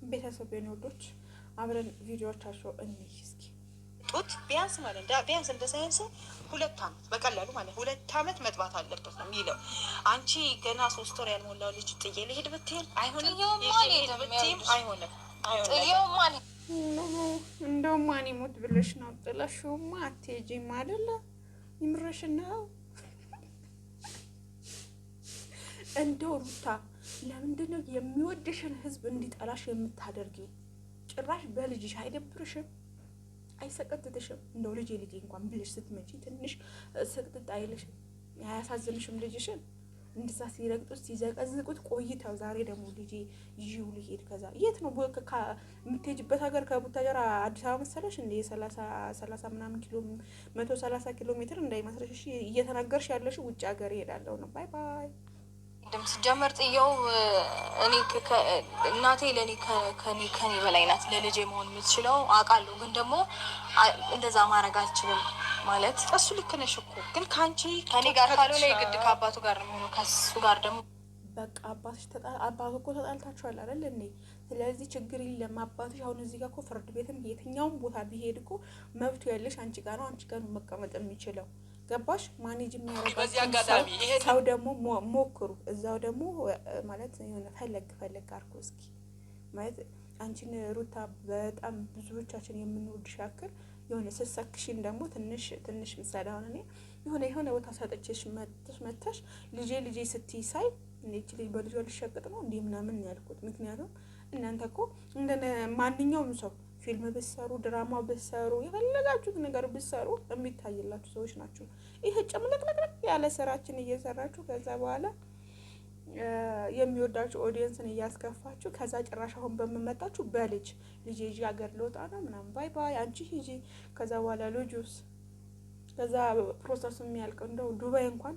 ቤተሰብ የነወዶች አብረን ቪዲዮዎቻቸው እንይ እስኪ። ጡት ቢያንስ ማለት ቢያንስ እንደ ሳይንስ 2 ዓመት በቀላሉ ማለት 2 ዓመት መጥባት አለበት ነው የሚለው። አንቺ ገና 3 ወር ያልሞላው ልጅ ጥዬ ልሄድ ብትሄድ አይሆንም፣ አይሆንም። እንደው ማን ይሞት ብለሽ ነው ጥለሽውማ አትሄጂም አይደለ? ይምረሽን ነው። እንደው ሩታ ለምንድን ነው የሚወድሽን ህዝብ እንዲጠላሽ የምታደርጊው? ጭራሽ በልጅሽ አይደብርሽም? አይሰቀጥጥሽም? እንደው ልጄ እንኳን ብለሽ ስትመጪ ትንሽ ስቅጥጥ አይልሽም? አያሳዝንሽም? ልጅሽን እንደዛ ሲረግጡት ሲዘቀዝቁት ቆይተው ዛሬ ደግሞ ልጄ ይዤው ልሄድ። ከዛ የት ነው የምትሄጂበት ሀገር? ከቡታጀራ አዲስ አበባ መሰለሽ እንደ 30 ምናምን 130 ኪሎ ሜትር እንዳይመስልሽ። እየተናገርሽ ያለሽ ውጭ ሀገር ይሄዳለሁ ነው። ባይ ባይ። ድምጽ ጀመር ጥየው እኔ እናቴ ለኔ ከኔ በላይ ናት። ለልጄ መሆን የምትችለው አውቃለሁ፣ ግን ደግሞ እንደዛ ማድረግ አልችልም። ማለት እሱ ልክ ነሽ እኮ ግን ከኔ ጋር ካልሆነ የግድ ከአባቱ ጋር ነው የሚሆነው። ከሱ ጋር ደግሞ በቃ አባቱ እኮ ተጣልታችኋል አይደል እንዴ? ስለዚህ ችግር የለም። አባትሽ አሁን እዚህ ጋር እኮ ፍርድ ቤትም የትኛውም ቦታ ቢሄድ እኮ መብቱ ያለሽ አንቺ ጋር ነው። አንቺ ጋር ነው መቀመጥ የሚችለው። ገባሽ? ማኔጅ የሚያደርጋቸው ሰው ደግሞ ሞክሩ። እዛው ደግሞ ማለት የሆነ ፈለግ አርኩ እስኪ ማለት አንቺን ሩታ በጣም ብዙዎቻችን የምንወድሽ ያክል የሆነ ስሰክሽን ደግሞ ትንሽ ምሳሌ አሁን እኔ የሆነ ቦታ ሰጥቼሽ መተሽ ልጄ ስትይ ሳይ እንዴት ልጅ በልጇ ልሸቅጥ ነው እንዴ ምናምን ያልኩት። ምክንያቱም እናንተ እኮ እንደ ማንኛውም ሰው ፊልም ብትሰሩ ድራማ ብትሰሩ የፈለጋችሁት ነገር ብትሰሩ የሚታይላችሁ ሰዎች ናችሁ። ይሄ ጨምለቅለቅ ያለ ስራችን እየሰራችሁ ከዛ በኋላ የሚወዳችሁ ኦዲየንስን እያስከፋችሁ ከዛ ጭራሽ አሁን በመመጣችሁ ልጄ ይዤ ሀገር ልወጣ ነው ምናምን ባይ ባይ አንቺ ሂጂ። ከዛ በኋላ ልጁስ ከዛ ፕሮሰሱ የሚያልቀው እንደው ዱባይ እንኳን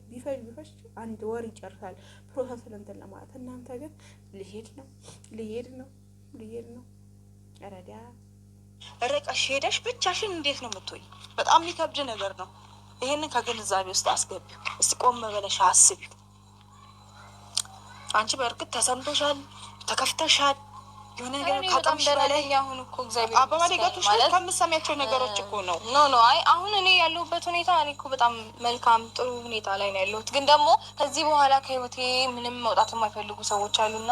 ቢፈጅ 1 ወር ይጨርሳል ፕሮሰስ እንትን ለማለት። እናንተ ግን ልሄድ ነው ረዳ ረቀሽ ሄደሽ ብቻሽን እንዴት ነው የምትሆኝ? በጣም የሚከብድ ነገር ነው። ይሄንን ከግንዛቤ ውስጥ አስገቢው። እስቲ ቆም ብለሽ አስቢው። አንቺ በእርግጥ ተሰምቶሻል፣ ተከፍተሻል። የሆነ ነገር ካጣምሽ በላይ አሁን እኮ እግዚአብሔር አባባሌ ጋቶሽ ከምትሰሚያቸው ነገሮች እኮ ነው። ኖ አይ አሁን እኔ ያለሁበት ሁኔታ እኔ እኮ በጣም መልካም ጥሩ ሁኔታ ላይ ነው ያለሁት። ግን ደግሞ ከዚህ በኋላ ከህይወቴ ምንም መውጣት የማይፈልጉ ሰዎች አሉና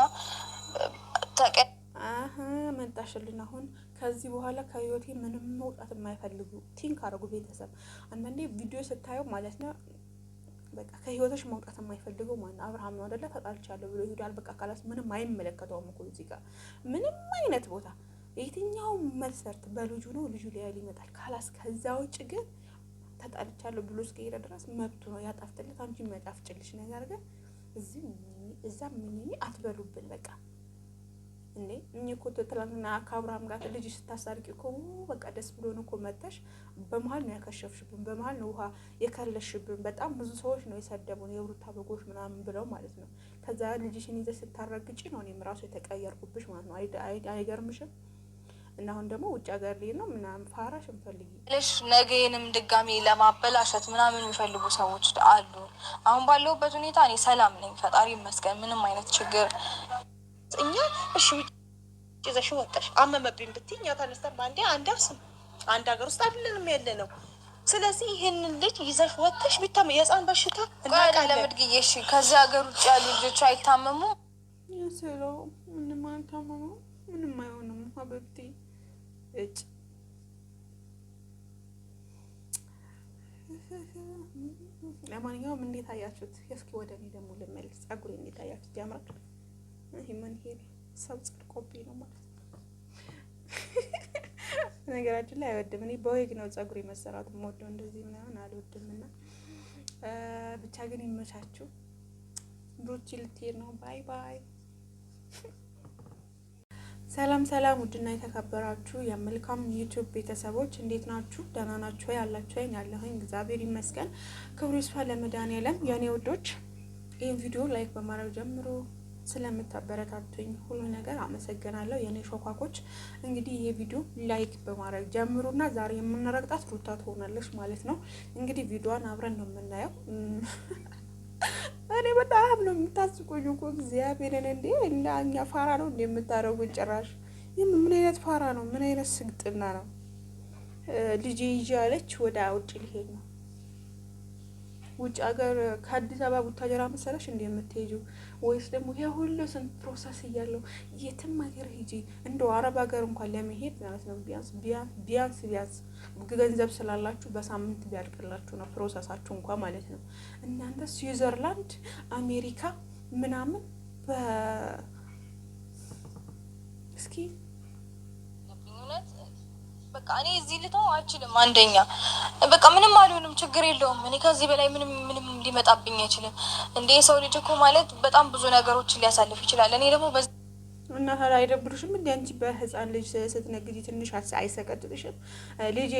መጣሽልን። አሁን ከዚህ በኋላ ከህይወቴ ምንም መውጣት የማይፈልጉ ቲንክ አረጉ። ቤተሰብ አንዳንዴ ቪዲዮ ስታየው ማለት ነው በቃ ከህይወትሽ መውጣት የማይፈልገው ማለት አብርሃም ነው አይደለ? ተጣልቻለሁ ብሎ ይሄዳል። በቃ ካላስ ምንም አይመለከተውም እኮ እዚህ ጋር ምንም አይነት ቦታ የትኛው መስፈርት በልጁ ነው ልጁ ሊያል ይመጣል ካላስ። ከዛ ውጭ ግን ተጣልቻለሁ ብሎ እስከሄደ ድረስ መብቱ ነው። ያጣፍጥልት አንቺ የሚያጣፍጭልሽ ነገር ግን እዛ ምን አትበሉብን በቃ እንዴ እኔ እኮ ትላንትና ከአብርሃም ጋር ልጅ ስታሳርቂ እኮ በቃ ደስ ብሎን እኮ መጣሽ። በመሀል ነው ያከሸፍሽብን፣ በመሀል ነው ውሃ የከለሽብን። በጣም ብዙ ሰዎች ነው የሰደቡን የሩታ በጎች ምናምን ብለው ማለት ነው። ከዛ ልጅሽን ይዘሽ ስታረግጪ ነው እኔም ራሱ የተቀየርኩብሽ ማለት ነው። አይገርምሽም? እና አሁን ደግሞ ውጭ ሀገር ላይ ነው ምናምን ፋራሽ እንፈልጊ ልሽ ነገንም ድጋሚ ለማበላሸት ምናምን የሚፈልጉ ሰዎች አሉ። አሁን ባለሁበት ሁኔታ እኔ ሰላም ነኝ፣ ፈጣሪ ይመስገን። ምንም አይነት ችግር እኛ እሺ ይዘሽ ወጣሽ አመመብኝ ብትይ እኛ ተነስተን ባንዴ አንደርስም። አንድ ሀገር ውስጥ አይደለንም ያለነው። ስለዚህ ይሄንን ልጅ ይዘሽ ወጣሽ ቢታመም የህፃን በሽታ እናቃለን። ለምድግዬ እሺ ከዚህ ሀገር ውጭ ያሉ ልጆች አይታመሙ ያሰለው ምንም አይታመሙ ምንም አይሆንም። ሀበብቲ እጭ ለማንኛውም እንዴት አያችሁት? እስኪ ወደ እኔ ደግሞ ልመልስ። ጸጉሬ እንዴት አያችሁት? ያምራል። ይሄን ሰብ ጽድቆብኝ ነው ማለት ነው። ነገራችን ላይ አይወድም። እኔ በወግ ነው ጸጉሬ መሰራት የምወደው እንደዚህ ምናምን አልወድም። እና ብቻ ግን ይመቻችሁ። ብሩቺ ልትሄድ ነው። ባይ ባይ። ሰላም ውድና የተከበራችሁ የመልካም ዩቲዩብ ቤተሰቦች እንዴት ናችሁ? ደህና ናችሁ ወይ? ያላችሁ ወይ? ያለሁኝ እግዚአብሔር ይመስገን። ክብሩ ይስፋ ለመድኃኒዓለም። የኔ ውዶች ይህን ቪዲዮ ላይክ በማድረግ ጀምሮ ስለምታበረታቱኝ ሁሉ ነገር አመሰግናለሁ። የኔ ሾካኮች እንግዲህ ይሄ ቪዲዮ ላይክ በማድረግ ጀምሩና ዛሬ የምንረግጣት ሩታ ትሆናለች ማለት ነው። እንግዲህ ቪዲዮዋን አብረን ነው የምናየው። እኔ በጣም ነው የምታስቆኝ እኮ እግዚአብሔርን። እንዴ እኛ ፋራ ነው እንዴ የምታደርጉን? ጭራሽ ምን አይነት ፋራ ነው? ምን አይነት ስግጥና ነው? ልጄ ይዤ አለች ወደ ውጭ ሊሄድ ነው። ውጭ ሀገር ከአዲስ አበባ ቡታጀራ መሰለሽ እንደ የምትሄጂው? ወይስ ደግሞ ይሄ ሁሉ ስንት ፕሮሰስ እያለው የትም ሀገር ሂጂ። እንደው አረብ ሀገር እንኳን ለመሄድ ማለት ነው ቢያንስ ገንዘብ ስላላችሁ በሳምንት ቢያልቅላችሁ ነው ፕሮሰሳችሁ እንኳን ማለት ነው። እናንተ ስዊዘርላንድ፣ አሜሪካ ምናምን እስኪ በቃ እኔ እዚህ ልተው አልችልም። አንደኛ በቃ ምንም አልሆንም፣ ችግር የለውም። እኔ ከዚህ በላይ ምንም ሊመጣብኝ አይችልም። እንደ የሰው ልጅ እኮ ማለት በጣም ብዙ ነገሮችን ሊያሳልፍ ይችላል። እኔ ደግሞ እና ታዲያ አይደብሩሽም? እንደ አንቺ በህፃን ልጅ ስትነግጂ ትንሽ አይሰቀጥጥሽም?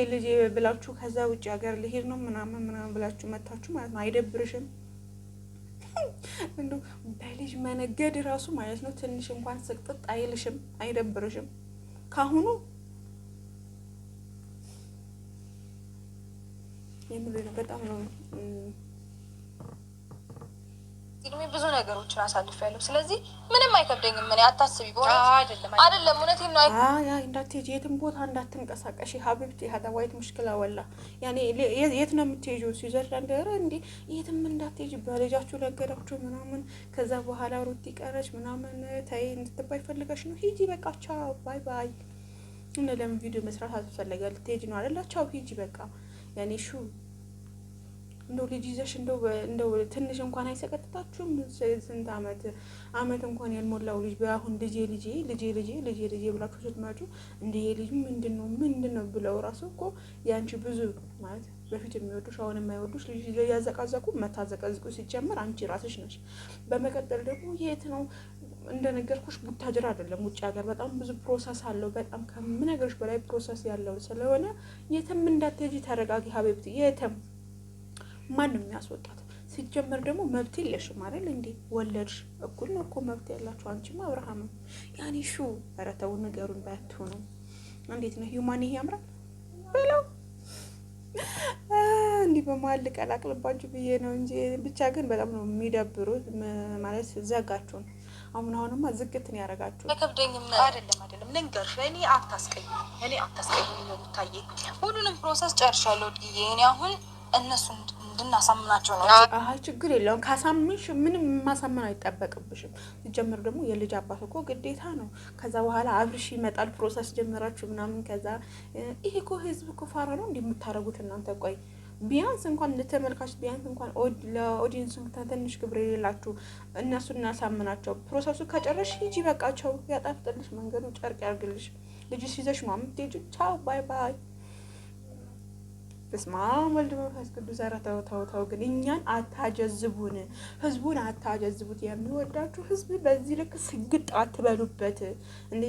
ልጄ ብላችሁ ከዛ ውጭ ሀገር ልሄድ ነው ምናምን ብላችሁ መታችሁ ማለት ነው። አይደብርሽም? እንደው በልጅ መነገድ ራሱ ማለት ነው ትንሽ እንኳን ስቅጥጥ አይልሽም? አይደብርሽም? ካሁኑ የምር በጣም ነው ብዙ ነገሮችን አሳልፌያለሁ። ስለዚህ ምንም አይከብደኝም። እኔ አታስቢ። አይደለም እውነቴን ነው። እንዳትሄጂ፣ የትም ቦታ እንዳትንቀሳቀሽ ሀቢብቲ ሀዳ ዋይት ሙሽክላ ወላ ያኔ የት ነው የምትሄጂው? ስዊዘርላንድ እንዴ? የትም እንዳትሄጂ በልጃችሁ ነገራችሁ ምናምን። ከዛ በኋላ ሩት ቀረች ምናምን ታይ እንድትባይ ፈልገሽ ነው? ሂጂ በቃ ቻው ባይ ባይ። እና ለምን ቪዲዮ መስራት አልፈለገ? ልትሄጂ ነው አይደል? ቻው ሂጂ በቃ ያኔ ሹ እንደው ልጅ ይዘሽ እንደው ትንሽ እንኳን አይሰቀጥታችሁም? ስንት አመት እንኳን ያልሞላው ልጅ በአሁን ልጄ ብላችሁ ስትመጡ እንደ ልጅ ምንድን ነው ብለው ራሱ እኮ ያንቺ ብዙ ማለት በፊት የሚወዱሽ አሁን የማይወዱሽ ልጅ ያዘቃዘቁ መታዘቀዝቁ ሲጀመር አንቺ ራስሽ ነሽ። በመቀጠል ደግሞ የት ነው እንደነገርኩሽ ቡታጅራ አይደለም ውጭ ሀገር በጣም ብዙ ፕሮሰስ አለው። በጣም ከምነገርሽ በላይ ፕሮሰስ ያለው ስለሆነ የትም እንዳትሄጂ ተረጋጊ ሀቢብቲ። የትም ማንም የሚያስወጣት ሲጀመር ደግሞ መብት የለሽም አይደል እንዴ? ወለድሽ እኩል ነው እኮ መብት ያላችሁ አንቺም አብርሃምም። ያኔ ሹ ኧረ ተው ንገሩን ባያትሆኑ። እንዴት ነው ሂውማን ይሄ ያምራል ብለው እንዲህ በመሀል ልቀላቅልባችሁ ብዬ ነው እንጂ ብቻ ግን በጣም ነው የሚደብሩት። ማለት ዘጋችሁን። አሁንማ ዝግትን ያደርጋችሁ። ከብደኝም አይደለም ልንገርሽ፣ እኔ አታስቀይም ነው ታዬ። ሁሉንም ፕሮሰስ ጨርሻለሁ። እኔ አሁን እነሱን እንድናሳምናቸው ነው። አይ ችግር የለውም። ካሳምንሽ ምንም ማሳመን አይጠበቅብሽም። ሲጀምር ደግሞ የልጅ አባት እኮ ግዴታ ነው። ከዛ በኋላ አብርሽ ይመጣል። ፕሮሰስ ጀምራችሁ ምናምን ከዛ ይሄ እኮ ህዝብ እኮ ፋራ ነው እንደምታረጉት እናንተ። ቆይ ቢያንስ እንኳን ለተመልካች ቢያንስ እንኳን ለኦዲየንስ ትንሽ ክብር የሌላችሁ እነሱ እናሳምናቸው። ፕሮሰሱ ከጨረሽ ሂጂ በቃቸው። ያጣፍጥልሽ፣ መንገዱ ጨርቅ ያርግልሽ። ልጅ ሲይዘሽ ነው የምትሄጂው። ቻው ባይ ባይ። በስመ አብ ወልድ መንፈስ ቅዱስ። ኧረ ተው ግን እኛን አታጀዝቡን፣ ህዝቡን አታጀዝቡት። የሚወዳችሁ ህዝብ በዚህ ልክ ስግጥ አትበሉበት እንዴ።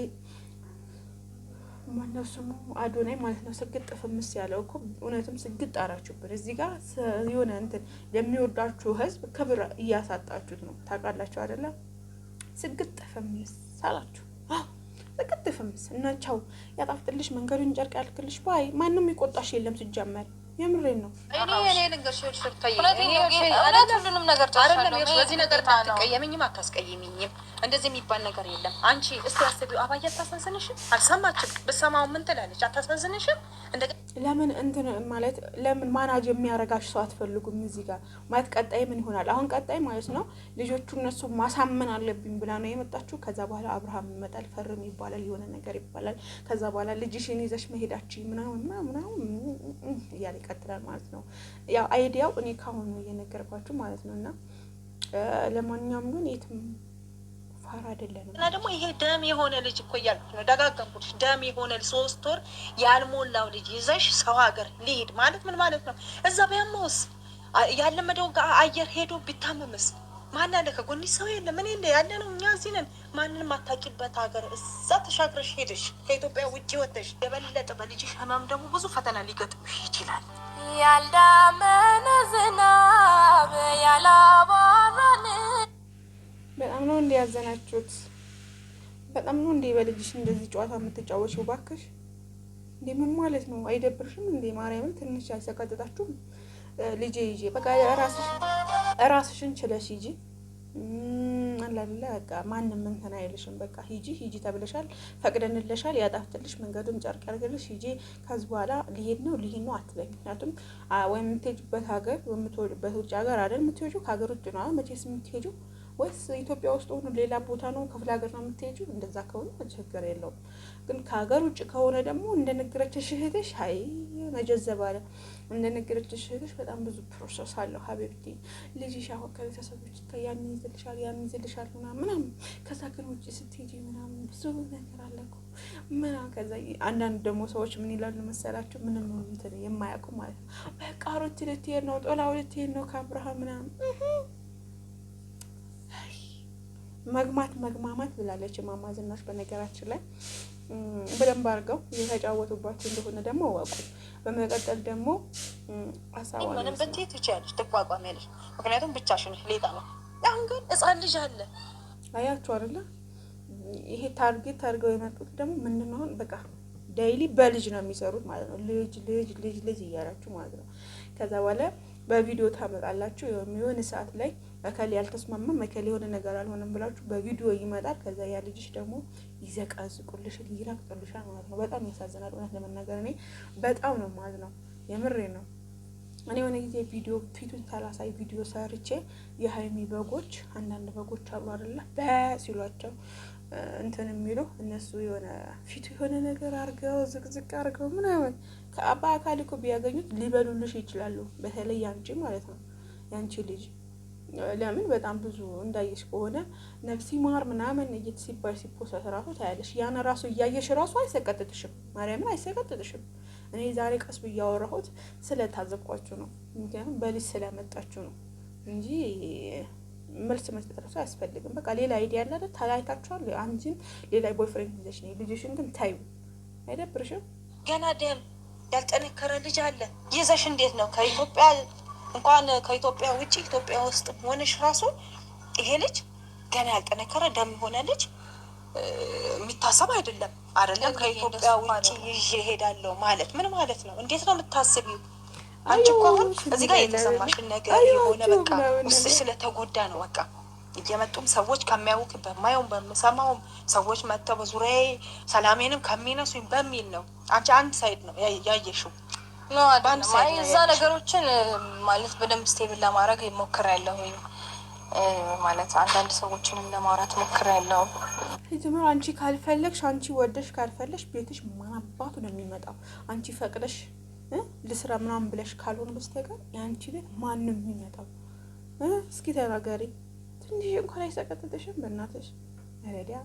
ማነው ስሙ አዶናይ ማለት ነው። ስግጥ ፍምስ ያለው እኮ እውነትም ስግጥ አራችሁብን። እዚህ ጋር የሆነ እንትን የሚወዳችሁ ህዝብ ክብር እያሳጣችሁት ነው። ታውቃላችሁ አይደለም? ስግጥ ፍምስ አላችሁ። ስግጥ ፍምስ እና ቻው። ያጣፍጥልሽ፣ መንገዱን ጨርቅ ያልክልሽ ባይ። ማንም ይቆጣሽ የለም ሲጀመር። የምሬን ነው። እኔ ልንገርሽ ሽርታዬ፣ ሁሉንም ነገር ጨርሻለሁ። በዚህ ነገር አትቀየምኝም፣ አታስቀይምኝም። እንደዚህ የሚባል ነገር የለም። አንቺ እስቲ አስቢው። አባዬ አታሳዝንሽም? አልሰማችም? ብትሰማው ምን ትላለች? አታሳዝንሽም? ለምን እንትን ማለት ለምን ማናጅ የሚያረጋሽ ሰው አትፈልጉም? እዚህ ጋር ማለት ቀጣይ ምን ይሆናል? አሁን ቀጣይ ማለት ነው ልጆቹ እነሱ ማሳመን አለብኝ ብላ ነው የመጣችሁ። ከዛ በኋላ አብርሃም ይመጣል፣ ፈርም ይባላል፣ የሆነ ነገር ይባላል። ከዛ በኋላ ልጅሽን ይዘሽ መሄዳችሁ ምናምን እያለ ይቀጥላል ማለት ነው። ያው አይዲያው እኔ ካሁን ነው እየነገርኳችሁ ማለት ነው። እና ለማንኛውም ግን የትም ፋራ አይደለንም። እና ደግሞ ይሄ ደም የሆነ ልጅ እኮ እያልኩ ነው፣ ደጋገምኩሽ። ደም የሆነ 3 ወር ያልሞላው ልጅ ይዘሽ ሰው ሀገር ሊሄድ ማለት ምን ማለት ነው? እዛ ቢያመውስ ያለመደው አየር ሄዶ ቢታመምስ ማን አለ? ከጎንሽ ሰው የለ ምን የለ ያለ ነው። እኛ እዚህ ነን። ማንንም አታውቂበት ሀገር እዛ ተሻግረሽ ሄደሽ ከኢትዮጵያ ውጭ ወጥተሽ የበለጠ በልጅሽ ህመም ደግሞ ብዙ ፈተና ሊገጥምሽ ይችላል። ያልዳመነ ዝናብ ያላባራን በጣም ነው እንደ ያዘናችሁት። በጣም ነው እንደ በልጅሽ እንደዚህ ጨዋታ የምትጫወችው። ባክሽ እንዴ ምን ማለት ነው? አይደብርሽም እንዴ? ማርያምን ትንሽ ያልሰቀጥጣችሁም? ልጄ ይዤ በቃ ራስሽ ራስሽን ችለሽ ሂጂ አላለ በቃ ማንም እንትን አይልሽም። በቃ ሂጂ ተብለሻል፣ ፈቅደንልሻል፣ ያጣፍጥልሽ መንገዱን ጨርቅ ያርግልሽ ሂጂ። ከዚህ በኋላ ሊሄድ ነው አትበኝ። ምክንያቱም ወይም የምትሄጂበት ሀገር የምትወጪበት ውጭ ሀገር አይደል የምትሄጂው፣ ከሀገር ውጭ ነው መቼስ የምትሄጂው፣ ወይስ ኢትዮጵያ ውስጥ ሆኖ ሌላ ቦታ ነው ክፍለ ሀገር ነው የምትሄጂው? እንደዛ ከሆነ ችግር የለውም። ግን ከሀገር ውጭ ከሆነ ደግሞ እንደነገረችሽ እህትሽ ሀይ መጀዘብ አለ። እንደነገረችሽ እህትሽ በጣም ብዙ ፕሮሰስ አለው ሀቢብቲ። ልጅሽ አሁን ከቤተሰቦች ያን ይዝልሻል ምናምን። ከዛ ግን ውጭ ስትሄጂ ምናምን ብዙ ነገር አለ እኮ ምናምን። ከዛ አንዳንድ ደግሞ ሰዎች ምን ይላሉ መሰላችሁ? ምንም እንትን የማያውቁ ማለት ነው። በቃ ሩት ልትሄድ ነው፣ ጦላው ልትሄድ ነው ከአብርሃም ምናምን መግማማት ብላለች ማማ ዝናሽ። በነገራችን ላይ በደንብ አድርገው እየተጫወቱባቸው እንደሆነ ደግሞ እወቁ። በመቀጠል ደግሞ ምንም ብትይ ትችያለሽ፣ ትቋቋሚያለሽ። ምክንያቱም ብቻሽን ሌጣ ነው። አሁን ግን ሕፃን ልጅ አለ። አያችሁ አይደለ? ይሄ ታርጌት አድርገው የመጡት ደግሞ ምንድን ነው? በቃ ዳይሊ በልጅ ነው የሚሰሩት ማለት ነው። ልጅ እያላችሁ ማለት ነው። ከዛ በኋላ በቪዲዮ ታመጣላችሁ። የሆነ ሰዓት ላይ እከሌ ያልተስማማም እከሌ የሆነ ነገር አልሆነም ብላችሁ በቪዲዮ ይመጣል። ከዛ ያ ልጅሽ ደግሞ ይዘቃዝቁልሻል፣ ይረግጡልሻል ማለት ነው። በጣም ያሳዝናል። እውነት ለመናገር እኔ በጣም ነው ማለት ነው፣ የምሬ ነው። እኔ የሆነ ጊዜ ቪዲዮ ፊቱን ሳላሳይ ቪዲዮ ሰርቼ የሀይሚ በጎች አንዳንድ በጎች አሉ አይደለ ሲሏቸው እንትን የሚሉ እነሱ የሆነ ፊቱ የሆነ ነገር አርገው ዝቅዝቅ አርገው ምናምን በአካል እኮ ቢያገኙት ሊበሉልሽ ይችላሉ። በተለይ ያንቺ ማለት ነው ያንቺ ልጅ ለምን በጣም ብዙ እንዳየሽ ከሆነ ነፍሲ ማር ምናምን ሲባል ሲፖሰት ራሱ ታያለሽ። ያን ራሱ እያየሽ ራሱ አይሰቀጥጥሽም፣ ማርያምን አይሰቀጥጥሽም። እኔ ዛሬ ቀስ ብዬ ያወራሁት ስለታዘብኳችሁ ነው፣ ምክንያቱም በልጅ ስለመጣችሁ ነው እንጂ መልስ መስጠት ራሱ አያስፈልግም። በቃ ሌላ አይዲያ ያለ ታላይታችኋል። አንቺን ሌላ ቦይፍሬንድ ይዘሽ ነው፣ ልጅሽን ግን ታዩ። አይደብርሽም? ገና ደም ያልጠነከረ ልጅ አለ ይዘሽ እንዴት ነው ከኢትዮጵያ እንኳን ከኢትዮጵያ ውጭ ኢትዮጵያ ውስጥ ሆነሽ ራሱ ይሄ ልጅ ገና ያልጠነከረ ደም የሆነ ልጅ የሚታሰብ አይደለም። ከኢትዮጵያ ውጭ ይዤ እሄዳለሁ ማለት ምን ማለት ነው? እንዴት ነው የምታስቢው? አንቺ እኮ አሁን እዚህ ጋር የተሰማሽን ነገር የሆነ በቃ ውስጥ ስለተጎዳ ነው። በቃ እየመጡም ሰዎች ከሚያውቅ በማየውም በምሰማውም ሰዎች መጥተው በዙሪያዬ ሰላሜንም ከሚነሱኝ በሚል ነው። አንቺ አንድ ሳይድ ነው ያየሽው። እዛ ነገሮችን ማለት በደንብ ስቴብል ለማድረግ ሞክሬያለሁ። ማለት አንዳንድ ሰዎችንም ለማውራት ሞክሬያለሁ። ጀምሮ አንቺ ካልፈለግሽ አንቺ ወደሽ ካልፈለግሽ ቤትሽ ማን አባቱ ነው የሚመጣው? አንቺ ፈቅደሽ ልስራ ምናምን ብለሽ ካልሆነ በስተቀር የአንቺ ቤት ማንም የሚመጣው? እስኪ ተናገሪ። ትንሽ እንኳን አይሰቀጥጥሽም? በእናትሽ ረዲያ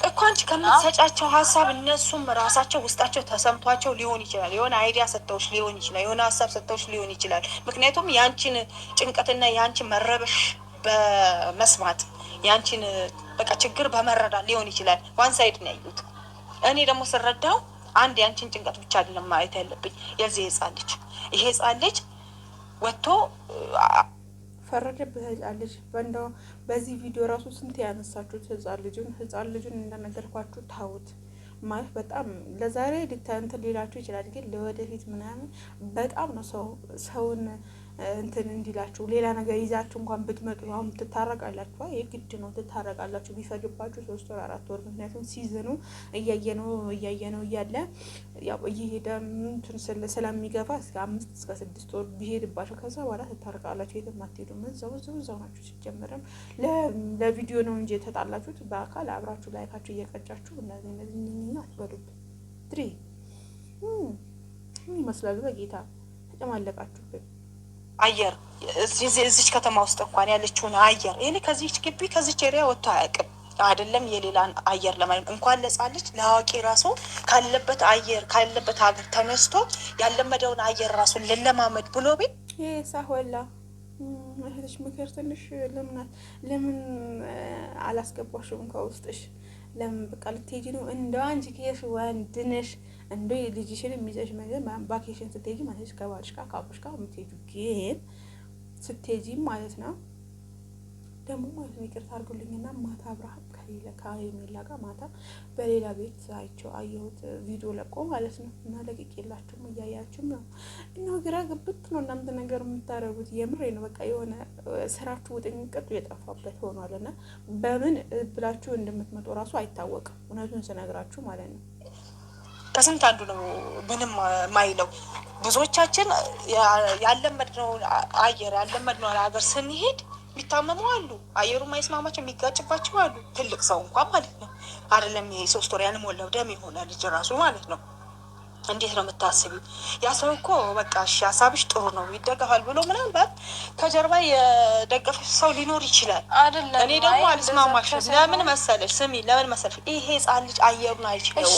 እኮ አንቺ ከምትሰጫቸው ሀሳብ እነሱም ራሳቸው ውስጣቸው ተሰምቷቸው ሊሆን ይችላል። የሆነ አይዲያ ሰጥተውሽ ሊሆን ይችላል። የሆነ ሀሳብ ሰጥተውሽ ሊሆን ይችላል። ምክንያቱም የአንቺን ጭንቀትና የአንቺን መረበሽ በመስማት የአንቺን በቃ ችግር በመረዳት ሊሆን ይችላል። ዋን ሳይድ ነው ያዩት። እኔ ደግሞ ስረዳው አንድ የአንቺን ጭንቀት ብቻ አይደለም ማየት ያለብኝ። የዚህ ህፃን ልጅ ይሄ ህፃን ልጅ ወጥቶ ፈረደበት ህፃን ልጅ በእንደው በዚህ ቪዲዮ ራሱ ስንት ያነሳችሁት ህፃን ልጁን እንደነገርኳችሁ ታውት ማለት በጣም ለዛሬ እንትን ሊላችሁ ይችላል፣ ግን ለወደፊት ምናምን በጣም ነው ሰውን እንትን እንዲላችሁ ሌላ ነገር ይዛችሁ እንኳን ብትመጡ አሁን ትታረቃላችሁ። የግድ ነው ትታረቃላችሁ። ቢፈጅባችሁ 3 ወር 4 ወር፣ ምክንያቱም ሲዝኑ እያየነው እያለ ያው እየሄደ እንትን ስለሚገፋ እስከ 5 እስከ 6 ወር ቢሄድባችሁ ከዛ በኋላ ትታረቃላችሁ። የትም አትሄዱም። እዛው ናችሁ። ሲጀመርም ለቪዲዮ ነው እንጂ የተጣላችሁት በአካል አብራችሁ ላይካችሁ እየቀጫችሁ እነዚህ አትበሉብን። ድሬ ምን ይመስላሉ? በጌታ ተጨማለቃችሁብን። አየር እዚች ከተማ ውስጥ እንኳን ያለችውን አየር ይሄኔ ከዚች ግቢ ከዚች ኤሪያ ወጥቶ አያውቅም። አይደለም የሌላን አየር ለማለት እንኳን ለሕፃን ልጅ ለአዋቂ ራሱ ካለበት አየር ካለበት ሀገር ተነስቶ ያለመደውን አየር ራሱን ለለማመድ ብሎ ቤት ይሄ ሳሆላ እህትሽ ምክር ትንሽ ለምን አላስገባሽም ከውስጥሽ? ለምን በቃ ልትሄጂ ነው? እንደው አንቺ ከየሽ ወንድ ነሽ እንደ ልጅሽን የሚይዘሽ ነገር ቫኬሽን ስትሄጂ ማለት ከባልሽ ጋር ከአብሮሽ ጋር የምትሄጁ ግን ስትሄጂ ማለት ነው ደግሞ ማለት ነው። ይቅርታ አድርጉልኝና ማታ አብርሃም ከሄርሜላ ጋር ማታ በሌላ ቤት አየሁት ቪዲዮ ለቆ ማለት ነው። እና ለቅቄላችሁም እያያችሁም ነው። እና ግራ ግብት ነው እናንተ ነገር የምታደርጉት። የምሬ ነው። በቃ የሆነ ስራችሁ ውጥንቅጡ የጠፋበት ሆኗል። እና በምን ብላችሁ እንደምትመጡ እራሱ አይታወቅም። እውነቱን ስነግራችሁ ማለት ነው። ከስንት አንዱ ነው ምንም ማይለው። ብዙዎቻችን ያለመድነውን አየር ያለመድነውን ሀገር ስንሄድ የሚታመሙ አሉ። አየሩ ማይስማማቸው የሚጋጭባቸው አሉ። ትልቅ ሰው እንኳን ማለት ነው አይደለም። ይሄ 3 ወር ያልሞላው ደም የሆነ ልጅ ራሱ ማለት ነው። እንዴት ነው የምታስቢው? ያ ሰው እኮ በቃ እሺ ሀሳብሽ ጥሩ ነው ይደገፋል ብሎ ምናልባት ከጀርባ የደገፈ ሰው ሊኖር ይችላል። እኔ ደግሞ አልስማማሽም። ለምን መሰለሽ? ስሚ፣ ለምን መሰለሽ? ይሄ ህፃን ልጅ አየሩን አይችለው።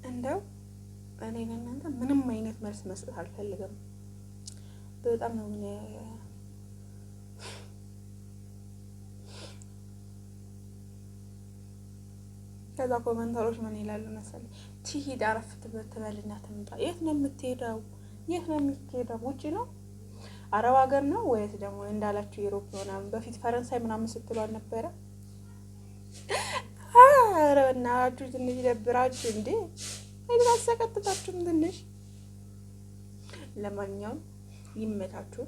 እንደው እኔ ለእናንተ ምንም አይነት መልስ መስጠት አልፈልግም። በጣም ነው ምን ከዛ ኮመንተሮች ምን ይላሉ መሰለኝ? ትሂድ አረፍ ትበልና ትምጣ። የት ነው የምትሄደው? የት ነው የምትሄደው? ውጪ ነው? አረብ ሀገር ነው ወይስ ደግሞ እንዳላችሁ ዩሮፕ ምናምን? በፊት ፈረንሳይ ምናምን ስትሉ አልነበረ? ኧረ በእናታችሁ ትንሽ ደብራችሁ እንዴ! አይታሰቀጥታችሁም ትንሽ። ለማንኛውም ይመታችሁ።